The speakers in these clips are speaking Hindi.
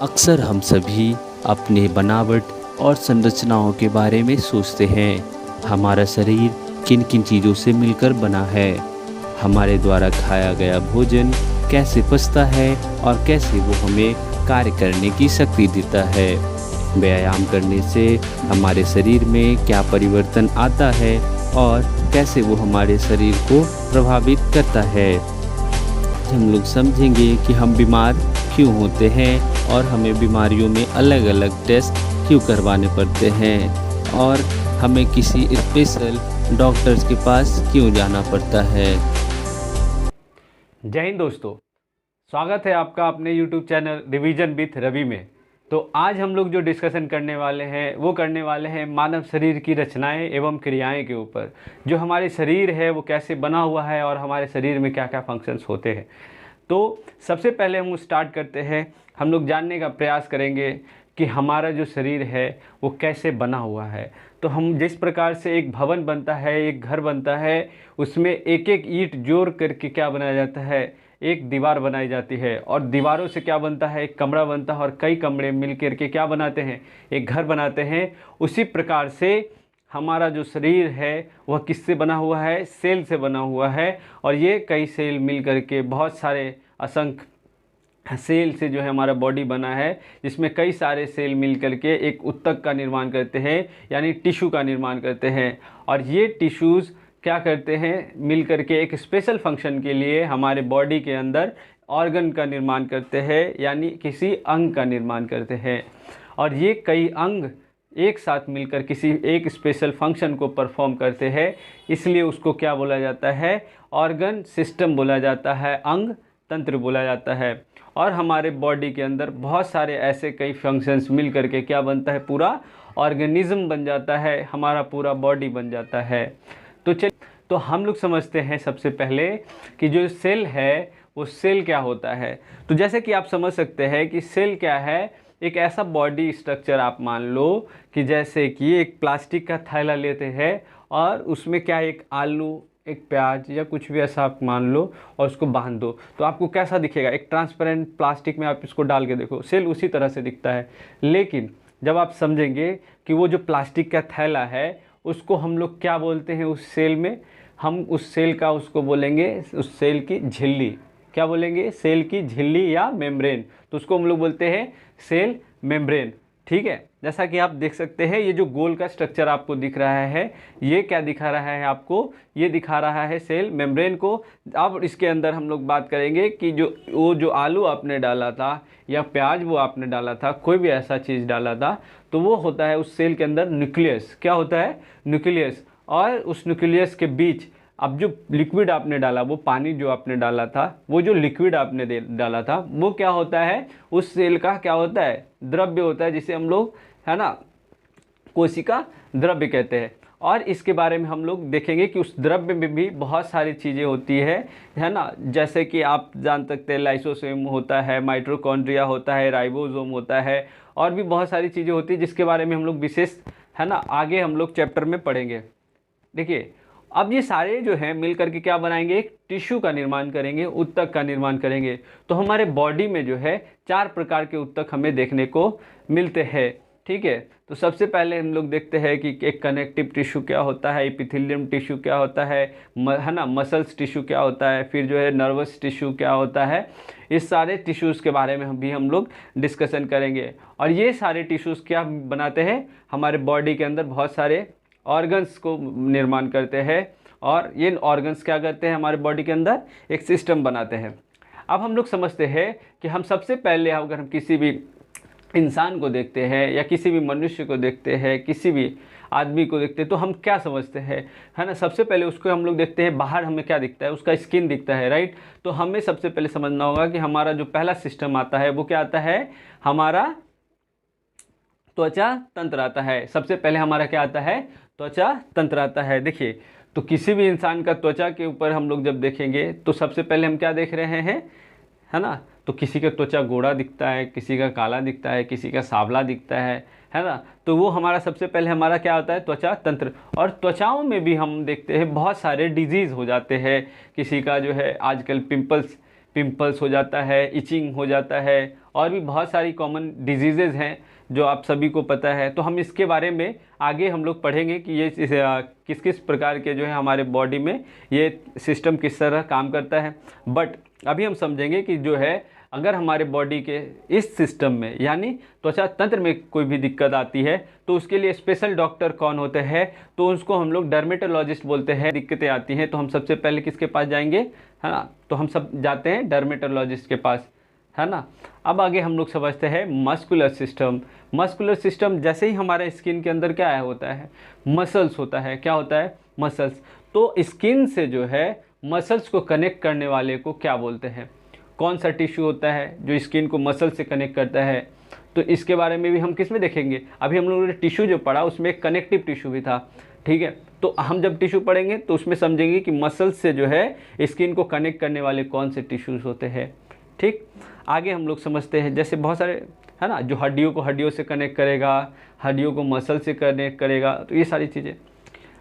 अक्सर हम सभी अपने बनावट और संरचनाओं के बारे में सोचते हैं। हमारा शरीर किन किन चीज़ों से मिलकर बना है, हमारे द्वारा खाया गया भोजन कैसे पचता है और कैसे वो हमें कार्य करने की शक्ति देता है। व्यायाम करने से हमारे शरीर में क्या परिवर्तन आता है और कैसे वो हमारे शरीर को प्रभावित करता है। हम लोग समझेंगे कि हम बीमार क्यों होते हैं और हमें बीमारियों में अलग अलग टेस्ट क्यों करवाने पड़ते हैं और हमें किसी स्पेशल डॉक्टर्स के पास क्यों जाना पड़ता है। जय हिंद दोस्तों, स्वागत है आपका अपने YouTube channel revision with Ravi में। तो आज हम लोग जो डिस्कशन करने वाले हैं मानव शरीर की रचनाएं एवं क्रियाएं के ऊपर। जो हमारे शरीर है वो कैसे बना हुआ है और हमारे शरीर में क्या क्या फंक्शंस होते हैं। तो सबसे पहले हम स्टार्ट करते हैं, हम लोग जानने का प्रयास करेंगे कि हमारा जो शरीर है वो कैसे बना हुआ है। तो हम जिस प्रकार से एक भवन बनता है, एक घर बनता है, उसमें एक एक ईंट जोड़ करके क्या बनाया जाता है, एक दीवार बनाई जाती है। और दीवारों से क्या बनता है, एक कमरा बनता है और कई कमरे मिल करके क्या बनाते हैं, एक घर बनाते हैं। उसी प्रकार से हमारा जो शरीर है वह किससे बना हुआ है, सेल से बना हुआ है। और ये कई सेल मिल करके बहुत सारे असंख्य सेल से जो है हमारा बॉडी बना है, जिसमें कई सारे सेल मिल करके एक ऊतक का निर्माण करते हैं, यानी टिश्यू का निर्माण करते हैं। और ये टिश्यूज़ क्या करते हैं, मिल करके एक स्पेशल फंक्शन के लिए हमारे बॉडी के अंदर ऑर्गन का निर्माण करते हैं, यानी किसी अंग का निर्माण करते हैं। और ये कई अंग एक साथ मिलकर किसी एक स्पेशल फंक्शन को परफॉर्म करते हैं, इसलिए उसको क्या बोला जाता है, ऑर्गन सिस्टम बोला जाता है, अंग तंत्र बोला जाता है। और हमारे बॉडी के अंदर बहुत सारे ऐसे कई फंक्शंस मिल करके क्या बनता है, पूरा ऑर्गेनिज्म बन जाता है, हमारा पूरा बॉडी बन जाता है। तो हम लोग समझते हैं सबसे पहले कि जो सेल है वो सेल क्या होता है। तो जैसे कि आप समझ सकते हैं कि सेल क्या है, एक ऐसा बॉडी स्ट्रक्चर आप मान लो कि जैसे कि एक प्लास्टिक का थैला लेते हैं और उसमें क्या एक आलू, एक प्याज या कुछ भी ऐसा आप मान लो और उसको बांध दो, तो आपको कैसा दिखेगा, एक ट्रांसपेरेंट प्लास्टिक में आप इसको डाल के देखो, सेल उसी तरह से दिखता है। लेकिन जब आप समझेंगे कि वो जो प्लास्टिक का थैला है उसको हम लोग क्या बोलते हैं, उस सेल में हम उस सेल का उसको बोलेंगे, उस सेल की झिल्ली, क्या बोलेंगे, सेल की झिल्ली या मेम्ब्रेन। तो उसको हम लोग बोलते हैं सेल मेम्ब्रेन। ठीक है, जैसा कि आप देख सकते हैं ये जो गोल का स्ट्रक्चर आपको दिख रहा है, ये क्या दिखा रहा है आपको, ये दिखा रहा है सेल मेम्ब्रेन को। अब इसके अंदर हम लोग बात करेंगे कि जो आलू आपने डाला था या प्याज वो आपने डाला था, कोई भी ऐसा चीज़ डाला था, तो वो होता है उस सेल के अंदर न्यूक्लियस। क्या होता है, न्यूक्लियस। और उस न्यूक्लियस के बीच अब जो लिक्विड आपने डाला, वो पानी जो आपने डाला था, वो जो लिक्विड आपने डाला था, वो क्या होता है, उस सेल का क्या होता है, द्रव्य होता है, जिसे हम लोग है ना कोशिका द्रव्य कहते हैं। और इसके बारे में हम लोग देखेंगे कि उस द्रव्य में भी बहुत सारी चीज़ें होती है ना। जैसे कि आप जान सकते हैं लाइसोसोम होता है, माइटोकॉन्ड्रिया होता है, राइबोसोम होता है, और भी बहुत सारी चीज़ें होती है जिसके बारे में हम लोग विशेष है ना आगे हम लोग चैप्टर में पढ़ेंगे। देखिए, अब ये सारे जो हैं मिल करके क्या बनाएंगे, एक टिश्यू का निर्माण करेंगे, ऊतक का निर्माण करेंगे। तो हमारे बॉडी में जो है 4 प्रकार के ऊतक हमें देखने को मिलते हैं। ठीक है, तो सबसे पहले हम लोग देखते हैं कि एक कनेक्टिव टिश्यू क्या होता है, एपिथेलियम टिश्यू क्या होता है ना, मसल्स टिश्यू क्या होता है, फिर जो है नर्वस टिश्यू क्या होता है। इस सारे टिश्यूज़ के बारे में हम लोग डिस्कशन करेंगे। और ये सारे टिश्यूज़ क्या बनाते हैं, हमारे बॉडी के अंदर बहुत सारे ऑर्गन्स को निर्माण करते हैं। और ये ऑर्गन्स क्या करते हैं, हमारे बॉडी के अंदर एक सिस्टम बनाते हैं। अब हम लोग समझते हैं कि हम सबसे पहले अगर हम किसी भी इंसान को देखते हैं या किसी भी मनुष्य को देखते हैं, किसी भी आदमी को देखते हैं, तो हम क्या समझते हैं, है ना। सबसे पहले उसको हम लोग देखते हैं, बाहर हमें क्या दिखता है, उसका स्किन दिखता है, राइट। तो हमें सबसे पहले समझना होगा कि हमारा जो पहला सिस्टम आता है वो क्या आता है, हमारा त्वचा तंत्र आता है। सबसे पहले हमारा क्या आता है, त्वचा तंत्र आता है। देखिए, तो किसी भी इंसान का त्वचा के ऊपर हम लोग जब देखेंगे तो सबसे पहले हम क्या देख रहे हैं, है ना। तो किसी का त्वचा गोरा दिखता है, किसी का काला दिखता है, किसी का सांवला दिखता है ना। तो वो हमारा सबसे पहले हमारा क्या होता है, त्वचा तंत्र। और त्वचाओं में भी हम देखते हैं बहुत सारे डिजीज़ हो जाते हैं। किसी का जो है आजकल पिंपल्स हो जाता है, इचिंग हो जाता है, और भी बहुत सारी कॉमन डिजीज़ेज़ हैं जो आप सभी को पता है। तो हम इसके बारे में आगे हम लोग पढ़ेंगे कि ये किस किस प्रकार के जो है हमारे बॉडी में ये सिस्टम किस तरह काम करता है। बट अभी हम समझेंगे कि जो है अगर हमारे बॉडी के इस सिस्टम में यानी त्वचा तंत्र में कोई भी दिक्कत आती है तो उसके लिए स्पेशल डॉक्टर कौन होते हैं, तो उसको हम लोग डर्मेटोलॉजिस्ट बोलते हैं। दिक्कतें आती हैं तो हम सबसे पहले किसके पास जाएंगे, है ना, तो हम सब जाते हैं डर्मेटोलॉजिस्ट के पास, है ना। अब आगे हम लोग समझते हैं मस्कुलर सिस्टम। मस्कुलर सिस्टम जैसे ही हमारे स्किन के अंदर क्या होता है, मसल्स होता है। क्या होता है, मसल्स। तो स्किन से जो है मसल्स को कनेक्ट करने वाले को क्या बोलते हैं, कौन सा टिश्यू होता है जो स्किन को मसल से कनेक्ट करता है, तो इसके बारे में भी हम किस में देखेंगे। अभी हम लोगों ने टिश्यू जो पढ़ा उसमें एक कनेक्टिव टिश्यू भी था, ठीक है। तो हम जब टिश्यू पढ़ेंगे तो उसमें समझेंगे कि मसल्स से जो है स्किन को कनेक्ट करने वाले कौन से टिश्यूज़ होते हैं, ठीक। आगे हम लोग समझते हैं जैसे बहुत सारे, है ना, जो हड्डियों को हड्डियों से कनेक्ट करेगा, हड्डियों को मसल से कनेक्ट करेगा, तो ये सारी चीज़ें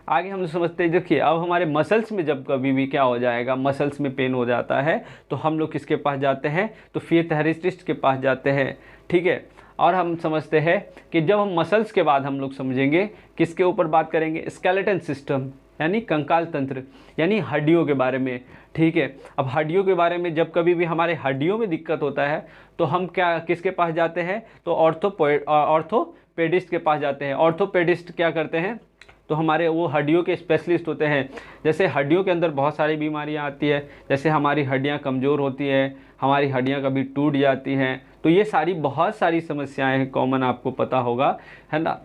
आगे हम लोग समझते हैं। देखिए अब हमारे मसल्स में जब कभी भी क्या हो जाएगा, मसल्स में पेन हो जाता है तो हम लोग किसके पास जाते हैं, तो फिजियोथेरेपिस्ट के पास जाते हैं, ठीक है। और हम समझते हैं कि जब हम मसल्स के बाद हम लोग समझेंगे किसके ऊपर बात करेंगे, स्केलेटन सिस्टम यानी कंकाल तंत्र, यानी हड्डियों के बारे में, ठीक है। अब हड्डियों के बारे में जब कभी भी हमारे हड्डियों में दिक्कत होता है तो हम क्या किसके पास जाते हैं, तो ऑर्थोपेडिस्ट के पास जाते हैं। ऑर्थोपेडिस्ट क्या करते हैं, तो हमारे वो हड्डियों के स्पेशलिस्ट होते हैं। जैसे हड्डियों के अंदर बहुत सारी बीमारियां आती है, जैसे हमारी हड्डियां कमज़ोर होती है, हमारी हड्डियां कभी टूट जाती हैं, तो ये सारी बहुत सारी समस्याएं हैं, कॉमन आपको पता होगा, है ना।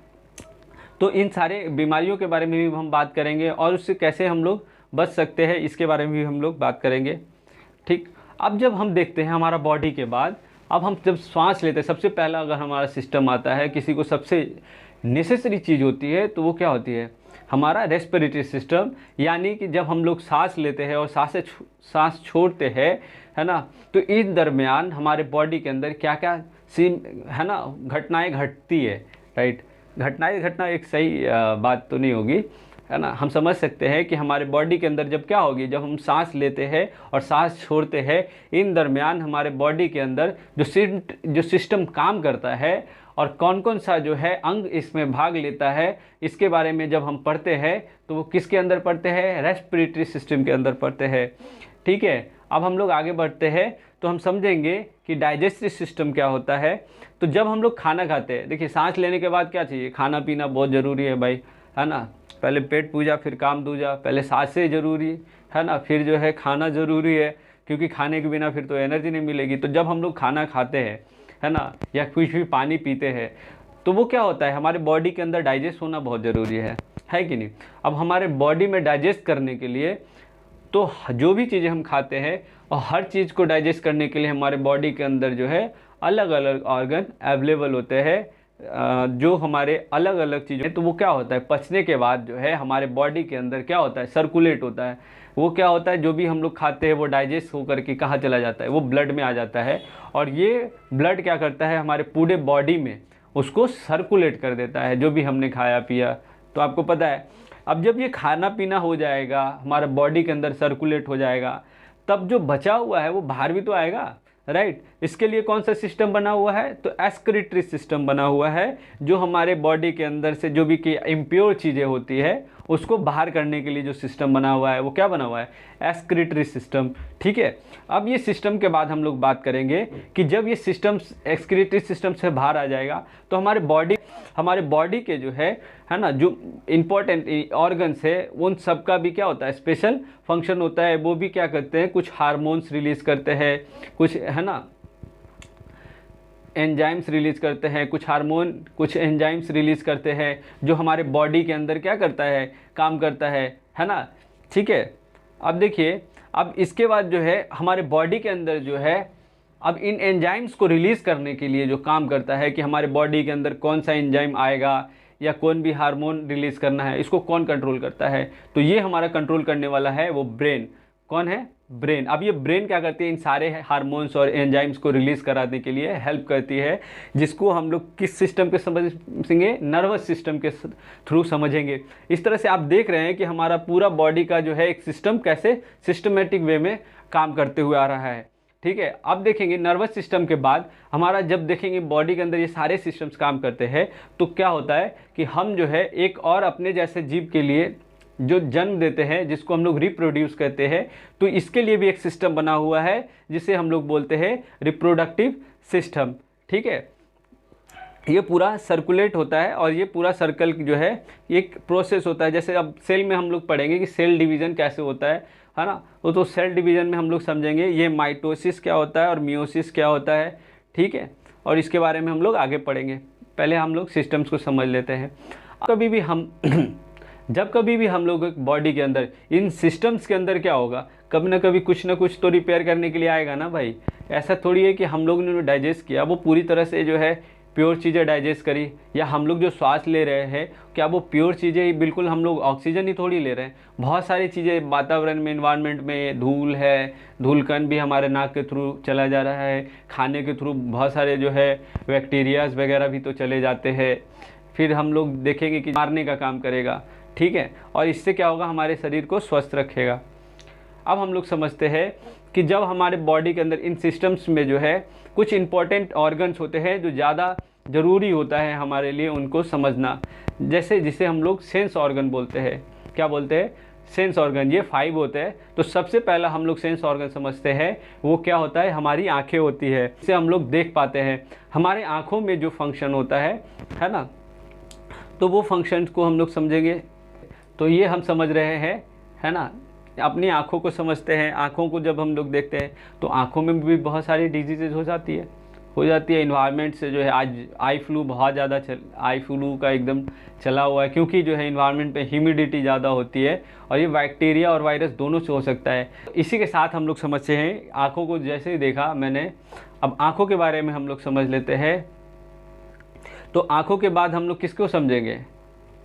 तो इन सारे बीमारियों के बारे में भी हम बात करेंगे और उससे कैसे हम लोग बच सकते हैं इसके बारे में भी हम लोग बात करेंगे, ठीक। अब जब हम देखते हैं हमारा बॉडी के बाद, अब हम जब सांस लेते हैं सबसे पहला अगर हमारा सिस्टम आता है, किसी को सबसे नेसेसरी चीज़ होती है तो वो क्या होती है, हमारा रेस्पिरेटरी सिस्टम। यानी कि जब हम लोग सांस लेते हैं और सांस छोड़ते हैं, है ना, तो इस दरमियान हमारे बॉडी के अंदर क्या क्या है ना घटनाएं घटती है, राइट। घटनाएं घटना एक सही बात तो नहीं होगी, है ना। हम समझ सकते हैं कि हमारे बॉडी के अंदर जब क्या होगी, जब हम सांस लेते हैं और सांस छोड़ते हैं, इन दरमियान हमारे बॉडी के अंदर जो सिस्टम काम करता है और कौन कौन सा जो है अंग इसमें भाग लेता है, इसके बारे में जब हम पढ़ते हैं तो वो किसके अंदर पढ़ते हैं, रेस्पिरेटरी सिस्टम के अंदर पढ़ते हैं, ठीक है। अब हम लोग आगे बढ़ते हैं तो हम समझेंगे कि डाइजेस्टिव सिस्टम क्या होता है। तो जब हम लोग खाना खाते हैं, देखिए सांस लेने के बाद क्या चाहिए, खाना पीना बहुत ज़रूरी है भाई, है ना। पहले पेट पूजा फिर काम दूजा, पहले सांसें ज़रूरी है ना, फिर जो है खाना ज़रूरी है, क्योंकि खाने के बिना फिर तो एनर्जी नहीं मिलेगी। तो जब हम लोग खाना खाते हैं, है ना, या कुछ भी पानी पीते हैं, तो वो क्या होता है, हमारे बॉडी के अंदर डाइजेस्ट होना बहुत ज़रूरी है कि नहीं। अब हमारे बॉडी में डाइजेस्ट करने के लिए तो जो भी चीज़ें हम खाते हैं और हर चीज़ को डाइजेस्ट करने के लिए हमारे बॉडी के अंदर जो है अलग अलग ऑर्गन अवेलेबल होते हैं, जो हमारे अलग अलग चीज़ें, तो वो क्या होता है, पचने के बाद जो है हमारे बॉडी के अंदर क्या होता है, सर्कुलेट होता है। वो क्या होता है, जो भी हम लोग खाते हैं वो डाइजेस्ट होकर के कहाँ चला जाता है, वो ब्लड में आ जाता है, और ये ब्लड क्या करता है, हमारे पूरे बॉडी में उसको सर्कुलेट कर देता है, जो भी हमने खाया पिया। तो आपको पता है अब जब ये खाना पीना हो जाएगा, हमारा बॉडी के अंदर सर्कुलेट हो जाएगा, तब जो बचा हुआ है वो बाहर भी तो आएगा, राइट। इसके लिए कौन सा सिस्टम बना हुआ है, तो एक्सक्रीटरी सिस्टम बना हुआ है, जो हमारे बॉडी के अंदर से जो भी कि इम्प्योर चीज़ें होती है उसको बाहर करने के लिए जो सिस्टम बना हुआ है वो क्या बना हुआ है, एक्सक्रीटरी सिस्टम, ठीक है। अब ये सिस्टम के बाद हम लोग बात करेंगे कि जब ये सिस्टम एक्सक्रीटरी सिस्टम से बाहर आ जाएगा तो हमारे बॉडी के जो है ना, जो इम्पोर्टेंट ऑर्गन्स है उन सब का भी क्या होता है, स्पेशल फंक्शन होता है। वो भी क्या करते हैं, कुछ हार्मोन्स रिलीज़ करते हैं, कुछ है ना एंजाइम्स रिलीज़ करते हैं, कुछ एंजाइम्स रिलीज़ करते हैं, जो हमारे बॉडी के अंदर क्या करता है, काम करता है ना, ठीक है। अब देखिए, अब इसके बाद जो है हमारे बॉडी के अंदर जो है, अब इन एंजाइम्स को रिलीज़ करने के लिए जो काम करता है कि हमारे बॉडी के अंदर कौन सा एंजाइम आएगा या कौन भी हार्मोन रिलीज़ करना है, इसको कौन कंट्रोल करता है, तो ये हमारा कंट्रोल करने वाला है वो ब्रेन। कौन है, ब्रेन। अब ये ब्रेन क्या करती है, इन सारे हार्मोन्स और एंजाइम्स को रिलीज़ कराने के लिए हेल्प करती है, जिसको हम लोग किस सिस्टम के समझेंगे, नर्वस सिस्टम के थ्रू समझेंगे। इस तरह से आप देख रहे हैं कि हमारा पूरा बॉडी का जो है एक सिस्टम कैसे सिस्टमेटिक वे में काम करते हुए आ रहा है, ठीक है। अब देखेंगे नर्वस सिस्टम के बाद हमारा, जब देखेंगे बॉडी के अंदर ये सारे सिस्टम्स काम करते हैं तो क्या होता है कि हम जो है एक और अपने जैसे जीव के लिए जो जन्म देते हैं, जिसको हम लोग रिप्रोड्यूस कहते हैं, तो इसके लिए भी एक सिस्टम बना हुआ है जिसे हम लोग बोलते हैं रिप्रोडक्टिव सिस्टम। ठीक है, ये पूरा सर्कुलेट होता है और ये पूरा सर्कल जो है एक प्रोसेस होता है। जैसे अब सेल में हम लोग पढ़ेंगे कि सेल डिवीज़न कैसे होता है ना, वो तो सेल डिवीज़न में हम लोग समझेंगे ये माइटोसिस क्या होता है और मियोसिस क्या होता है। ठीक है, और इसके बारे में हम लोग आगे पढ़ेंगे, पहले हम लोग सिस्टम्स को समझ लेते हैं। कभी भी हम जब कभी भी हम लोग बॉडी के अंदर इन सिस्टम्स के अंदर क्या होगा, कभी ना कभी कुछ ना कुछ तो रिपेयर करने के लिए आएगा ना भाई। ऐसा थोड़ी है कि हम लोग ने डाइजेस्ट किया वो पूरी तरह से जो है प्योर चीज़ें डाइजेस्ट करी, या हम लोग जो श्वास ले रहे हैं क्या वो प्योर चीज़ें, बिल्कुल हम लोग ऑक्सीजन ही थोड़ी ले रहे हैं। बहुत सारी चीज़ें वातावरण में, इन्वायरमेंट में, धूल है, धूल कण भी हमारे नाक के थ्रू चला जा रहा है, खाने के थ्रू बहुत सारे जो है बैक्टीरियाज वगैरह भी तो चले जाते हैं। फिर हम लोग देखेंगे कि मारने का काम करेगा। ठीक है, और इससे क्या होगा, हमारे शरीर को स्वस्थ रखेगा। अब हम लोग समझते हैं कि जब हमारे बॉडी के अंदर इन सिस्टम्स में जो है कुछ इंपॉर्टेंट ऑर्गन्स होते हैं जो ज़्यादा ज़रूरी होता है हमारे लिए उनको समझना, जैसे जिसे हम लोग सेंस ऑर्गन बोलते हैं। क्या बोलते हैं? Sense organ. ये 5 होते हैं। तो सबसे पहला हम लोग सेंस ऑर्गन समझते हैं वो क्या होता है, हमारी आँखें होती है, इससे हम लोग देख पाते हैं। हमारे आँखों में जो फंक्शन होता है ना, तो वो फंक्शन को हम लोग समझेंगे। तो ये हम समझ रहे हैं, है ना, अपनी आँखों को समझते हैं। आँखों को जब हम लोग देखते हैं तो आँखों में भी बहुत सारी डिजीज़ हो जाती है इन्वायरमेंट से। जो है आज आई फ्लू बहुत ज़्यादा आई फ्लू का एकदम चला हुआ है, क्योंकि जो है इन्वायरमेंट पे ह्यूमिडिटी ज़्यादा होती है और ये बैक्टीरिया और वायरस दोनों से हो सकता है। इसी के साथ हम लोग समझते हैं, आँखों को जैसे ही देखा मैंने, अब आँखों के बारे में हम लोग समझ लेते हैं। तो आँखों के बाद हम लोग किसको समझेंगे,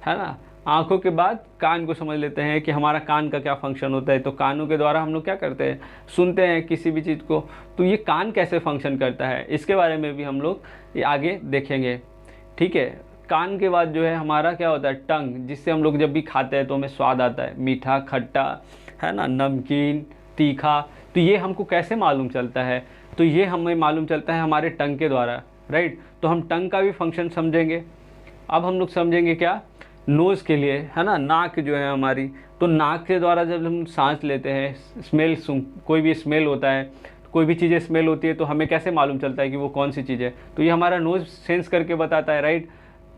है ना, आँखों के बाद कान को समझ लेते हैं कि हमारा कान का क्या फंक्शन होता है। तो कानों के द्वारा हम लोग क्या करते हैं, सुनते हैं किसी भी चीज़ को। तो ये कान कैसे फंक्शन करता है, इसके बारे में भी हम लोग आगे देखेंगे। ठीक है, कान के बाद जो है हमारा क्या होता है, टंग, जिससे हम लोग जब भी खाते हैं तो हमें स्वाद आता है, मीठा, खट्टा, है ना, नमकीन, तीखा। तो ये हमको कैसे मालूम चलता है, तो ये हमें मालूम चलता है हमारे टंग के द्वारा, राइट। तो हम टंग का भी फंक्शन समझेंगे। अब हम लोग समझेंगे क्या, नोज़ के लिए, है ना, नाक जो है हमारी, तो नाक के द्वारा जब हम सांस लेते हैं, स्मेल, कोई भी स्मेल होता है, कोई भी चीज़ें स्मेल होती है तो हमें कैसे मालूम चलता है कि वो कौन सी चीज़ है, तो ये हमारा नोज़ सेंस करके बताता है, राइट,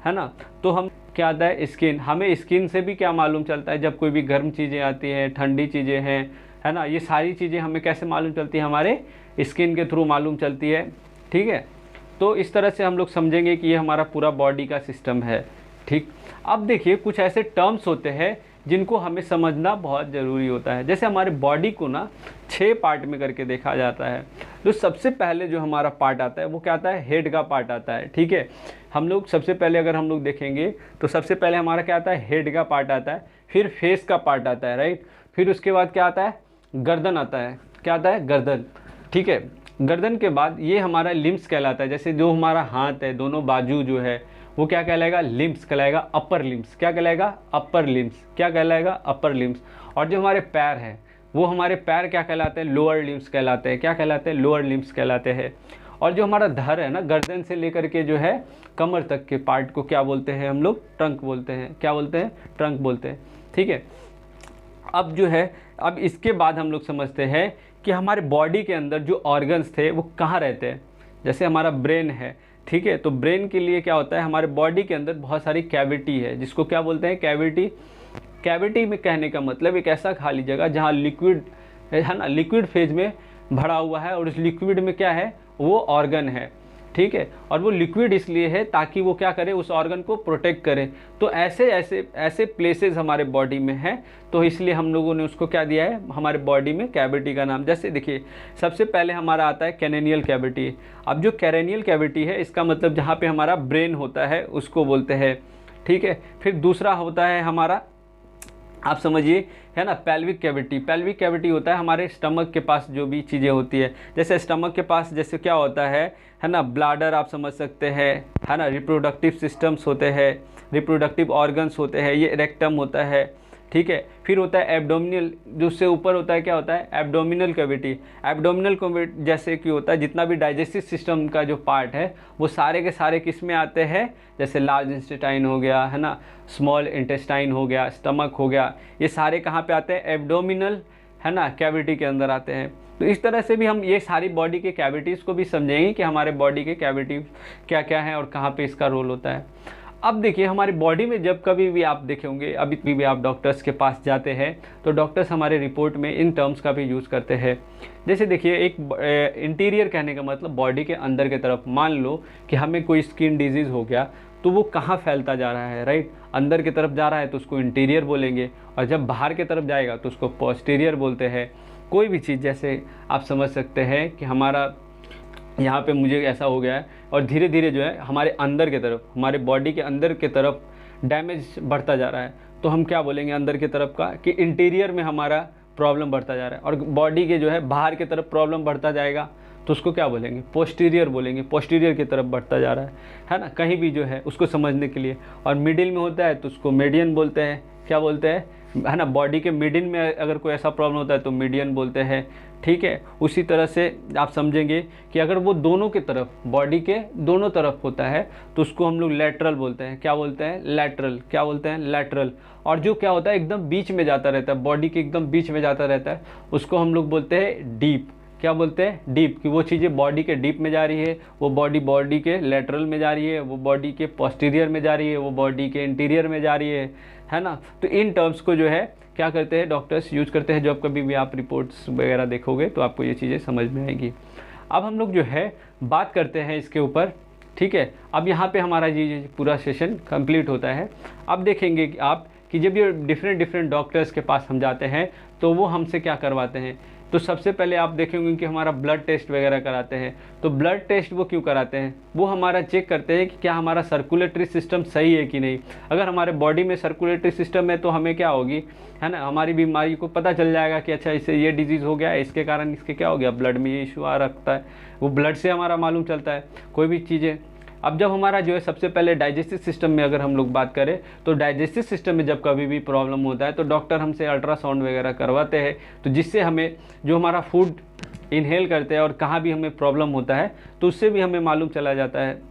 है ना। तो हम क्या आता है, स्किन, हमें स्किन से भी क्या मालूम चलता है, जब कोई भी गर्म चीज़ें आती हैं, ठंडी चीज़ें हैं, है ना, ये सारी चीज़ें हमें कैसे मालूम चलती है, हमारे स्किन के थ्रू मालूम चलती है। ठीक है, तो इस तरह से हम लोग समझेंगे कि ये हमारा पूरा बॉडी का सिस्टम है। ठीक, अब देखिए कुछ ऐसे टर्म्स होते हैं जिनको हमें समझना बहुत ज़रूरी होता है। जैसे हमारे बॉडी को ना 6 पार्ट में करके देखा जाता है। तो सबसे पहले जो हमारा पार्ट आता है वो क्या आता है, हेड का पार्ट आता है। ठीक है, हम लोग सबसे पहले अगर हम लोग देखेंगे तो सबसे पहले हमारा क्या आता है, हेड का पार्ट आता है, फिर फेस का पार्ट आता है, राइट, फिर उसके बाद क्या आता है, गर्दन आता है। क्या आता है, गर्दन। ठीक है, गर्दन के बाद ये हमारा लिम्स कहलाता है। जैसे जो हमारा हाथ है, दोनों बाजू जो है वो क्या कहलाएगा, लिम्स कहलाएगा, अपर लिम्स। क्या कहलाएगा, अपर लिम्स। क्या कहलाएगा, अपर लिम्स। और जो हमारे पैर हैं वो हमारे पैर क्या कहलाते हैं, लोअर लिम्स कहलाते हैं। क्या कहलाते हैं, लोअर लिम्स कहलाते हैं। और जो हमारा धड़ है ना, गर्दन से लेकर के जो है कमर तक के पार्ट को क्या बोलते हैं हम लोग, ट्रंक बोलते हैं। क्या बोलते हैं, ट्रंक बोलते हैं। ठीक है, अब जो है, अब इसके बाद हम लोग समझते हैं कि हमारे बॉडी के अंदर जो ऑर्गन्स थे वो कहाँ रहते हैं। जैसे हमारा ब्रेन है, ठीक है, तो ब्रेन के लिए क्या होता है, हमारे बॉडी के अंदर बहुत सारी कैविटी है, जिसको क्या बोलते हैं, कैविटी। कैविटी में कहने का मतलब एक ऐसा खाली जगह जहाँ लिक्विड है ना, लिक्विड फेज में भरा हुआ है और उस लिक्विड में क्या है, वो ऑर्गन है। ठीक है, और वो लिक्विड इसलिए है ताकि वो क्या करे, उस ऑर्गन को प्रोटेक्ट करे। तो ऐसे प्लेसेस हमारे बॉडी में है, तो इसलिए हम लोगों ने उसको क्या दिया है, हमारे बॉडी में कैविटी का नाम। जैसे देखिए सबसे पहले हमारा आता है कैनेनियल कैविटी। अब जो कैरेनियल कैविटी है इसका मतलब जहाँ पे हमारा ब्रेन होता है उसको बोलते हैं। ठीक है, फिर दूसरा होता है हमारा, आप समझिए, है ना, पेल्विक कैविटी। पेल्विक कैविटी होता है हमारे स्टमक के पास जो भी चीज़ें होती है। जैसे स्टमक के पास जैसे क्या होता है ना, ब्लाडर आप समझ सकते हैं, है ना, रिप्रोडक्टिव सिस्टम्स होते हैं, रिप्रोडक्टिव ऑर्गन्स होते हैं, ये रेक्टम होता है, ठीक है। फिर होता है एब्डोमिनल, जो उससे ऊपर होता है क्या होता है, एब्डोमिनल कैविटी। एब्डोमिनल कैविटी जैसे कि होता है जितना भी डाइजेस्टिव सिस्टम का जो पार्ट है वो सारे के सारे किस में आते हैं, जैसे लार्ज इंटेस्टाइन हो गया, है ना, स्मॉल इंटेस्टाइन हो गया, स्टमक हो गया, ये सारे कहाँ पे आते हैं, एब्डोमिनल, है ना, कैविटी के अंदर आते हैं। तो इस तरह से भी हम ये सारी बॉडी के कैविटीज़ को भी समझेंगे कि हमारे बॉडी के कैविटी क्या क्या है और कहाँ पे इसका रोल होता है। अब देखिए हमारी बॉडी में जब कभी भी आप देखे होंगे, अभी भी आप डॉक्टर्स के पास जाते हैं तो डॉक्टर्स हमारे रिपोर्ट में इन टर्म्स का भी यूज़ करते हैं। जैसे देखिए एक इंटीरियर कहने का मतलब बॉडी के अंदर की तरफ, मान लो कि हमें कोई स्किन डिजीज़ हो गया तो वो कहाँ फैलता जा रहा है, राइट, अंदर की तरफ जा रहा है तो उसको इंटीरियर बोलेंगे, और जब बाहर की तरफ जाएगा तो उसको पोस्टीरियर बोलते हैं। कोई भी चीज़, जैसे आप समझ सकते हैं कि हमारा यहाँ पे मुझे ऐसा हो गया है और धीरे धीरे जो है हमारे अंदर की तरफ, हमारे बॉडी के अंदर की तरफ डैमेज बढ़ता जा रहा है, तो हम क्या बोलेंगे अंदर की तरफ का, कि इंटीरियर में हमारा प्रॉब्लम बढ़ता जा रहा है। और बॉडी के जो है बाहर की तरफ प्रॉब्लम बढ़ता जाएगा तो उसको क्या बोलेंगे, पोस्टीरियर बोलेंगे, पोस्टीरियर की तरफ बढ़ता जा रहा है ना, कहीं भी जो है उसको समझने के लिए। और मिडिल में होता है तो उसको मीडियन बोलते हैं, क्या बोलते हैं, है ना, बॉडी के मिडिल में अगर कोई ऐसा प्रॉब्लम होता है तो मीडियन बोलते हैं, ठीक है। उसी तरह से आप समझेंगे कि अगर वो दोनों की तरफ, बॉडी के दोनों तरफ होता है तो उसको हम लोग लैटरल बोलते हैं, क्या बोलते हैं, लैटरल, क्या बोलते हैं, लैटरल। और जो क्या होता है एकदम बीच में जाता रहता है, बॉडी के एकदम बीच में जाता रहता है, उसको हम लोग बोलते हैं डीप, क्या बोलते हैं, डीप, कि वो चीज़ें बॉडी के डीप में जा रही है, वो बॉडी के लेटरल में जा रही है, वो बॉडी के पोस्टीरियर में जा रही है, वो बॉडी के इंटीरियर में जा रही है ना। तो इन टर्म्स को जो है क्या करते हैं डॉक्टर्स यूज़ करते हैं। जब कभी भी आप रिपोर्ट्स वगैरह देखोगे तो आपको ये चीज़ें समझ में आएगी। अब हम लोग जो है बात करते हैं इसके ऊपर, ठीक है। अब यहाँ पे हमारा ये पूरा सेशन कंप्लीट होता है। अब देखेंगे कि आप कि जब ये डिफरेंट डॉक्टर्स के पास हम जाते हैं तो वो हमसे क्या करवाते हैं। तो सबसे पहले आप देखेंगे कि हमारा ब्लड टेस्ट वगैरह कराते हैं। तो ब्लड टेस्ट वो क्यों कराते हैं, वो हमारा चेक करते हैं कि क्या हमारा सर्कुलेटरी सिस्टम सही है कि नहीं। अगर हमारे बॉडी में सर्कुलेटरी सिस्टम है तो हमें क्या होगी, है ना, हमारी बीमारी को पता चल जाएगा कि अच्छा इससे ये डिजीज़ हो गया है, इसके कारण इसके क्या हो गया, ब्लड में ये इशू आ रखता है, वो ब्लड से हमारा मालूम चलता है कोई भी चीज़ें। अब जब हमारा जो है सबसे पहले डाइजेस्टिव सिस्टम में अगर हम लोग बात करें तो डाइजेस्टिव सिस्टम में जब कभी भी प्रॉब्लम होता है तो डॉक्टर हमसे अल्ट्रासाउंड वगैरह करवाते हैं, तो जिससे हमें जो हमारा फूड इनहेल करते हैं और कहाँ भी हमें प्रॉब्लम होता है तो उससे भी हमें मालूम चला जाता है,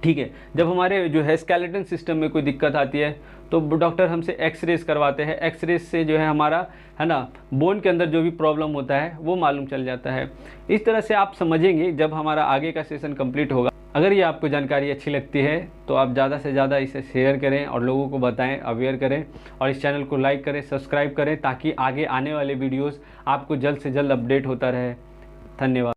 ठीक है। जब हमारे जो है स्केलेटन सिस्टम में कोई दिक्कत आती है तो डॉक्टर हमसे एक्सरेज करवाते हैं, एक्सरेज से जो है हमारा, है ना, बोन के अंदर जो भी प्रॉब्लम होता है वो मालूम चल जाता है। इस तरह से आप समझेंगे जब हमारा आगे का सेशन कंप्लीट होगा। अगर ये आपको जानकारी अच्छी लगती है तो आप ज़्यादा से ज़्यादा इसे शेयर करें और लोगों को बताएं, अवेयर करें, और इस चैनल को लाइक करें, सब्सक्राइब करें, ताकि आगे आने वाले वीडियोस आपको जल्द से जल्द अपडेट होता रहे। धन्यवाद।